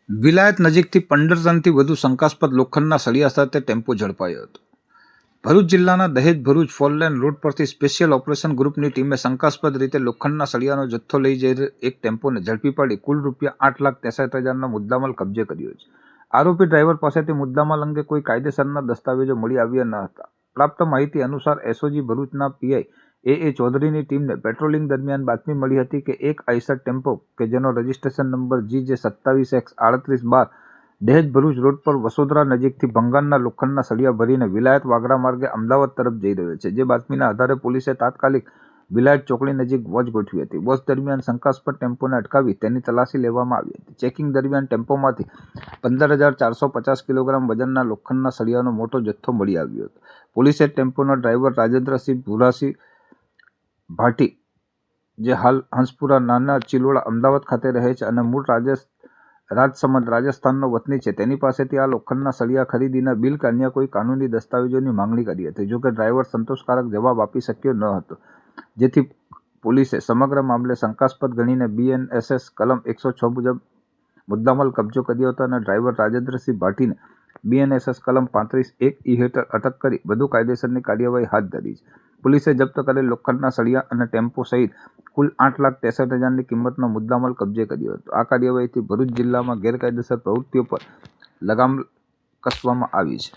વિલાયત નજીકથી 15 ટનથી વધુ શંકાસ્પદ લોખંડના સળિયા સાથે ટેમ્પો ઝડપાયો હતો. ભરૂચ જિલ્લાના દહેજ ભરૂચ ફોરલેન રોડ પરથી સ્પેશિયલ ઓપરેશન ગ્રુપની ટીમે શંકાસ્પદ રીતે લોખંડના સળિયાનો જથ્થો લઈ જઈ એક ટેમ્પોને ઝડપી પાડી કુલ ₹8,63,000નો મુદ્દામાલ કબજે કર્યો છે. આરોપી ડ્રાઈવર પાસેથી મુદ્દામાલ અંગે કોઈ કાયદેસરના દસ્તાવેજો મળી આવ્યા ન હતા. પ્રાપ્ત માહિતી અનુસાર એસઓજી ભરૂચના પીઆઈ એ ચૌધરીની ટીમને પેટ્રોલિંગ દરમિયાન બાતમી મળી હતી કે એક આઈસર ટેમ્પો કે જેનો રજિસ્ટ્રેશન નંબર GJ27X3812 દહેજ ભરૂચ રોડ પર વસોદરા નજીકથી ભંગારના લોખંડના સળિયા ભરીને વિલાયત વાગરા માર્ગે અમદાવાદ તરફ જઈ રહ્યો છે. જે બાતમીના આધારે પોલીસે તાત્કાલિક વિલાયત ચોકડી નજીક વોચ ગોઠવી હતી. વોચ દરમિયાન શંકાસ્પદ ટેમ્પોને અટકાવી તેની તલાશી લેવામાં આવી હતી. ચેકિંગ દરમિયાન ટેમ્પોમાંથી 15,450 કિલોગ્રામ વજનના લોખંડના સળિયાનો મોટો જથ્થો મળી આવ્યો હતો. પોલીસે ટેમ્પોના ડ્રાઈવર રાજેન્દ્રસિંહ ભુરાસિંહ ભાટી, જે હાલ હંસપુરા નાના ચિલોડા અમદાવાદ ખાતે રહે છે અને મૂળ રાજસમંદ રાજસ્થાનનો વતની છે, તેની પાસેથી આ લોખંડના સળિયા ખરીદીના બિલ કે અન્ય કોઈ કાનૂની દસ્તાવેજોની માંગણી કરી હતી. જોકે ડ્રાઈવર સંતોષકારક જવાબ આપી શક્યો ન હતો, જેથી પોલીસે સમગ્ર મામલે શંકાસ્પદ ગણીને BNSS કલમ 106 મુજબ મુદ્દામાલ કબજો કર્યો હતો અને ડ્રાઈવર રાજેન્દ્રસિંહ ભાટીને BNSS કલમ 35(1) હેઠળ અટક કરી વધુ કાયદેસરની કાર્યવાહી હાથ ધરી છે. પોલીસે જપ્ત કરેલ લોખંડના સળિયા અને ટેમ્પો સહિત કુલ ₹8,63,000ની કિંમતનો મુદ્દામાલ કબજે કર્યો હતો. આ કાર્યવાહીથી ભરૂચ જિલ્લામાં ગેરકાયદેસર પ્રવૃત્તિઓ પર લગામ કસવામાં આવી છે.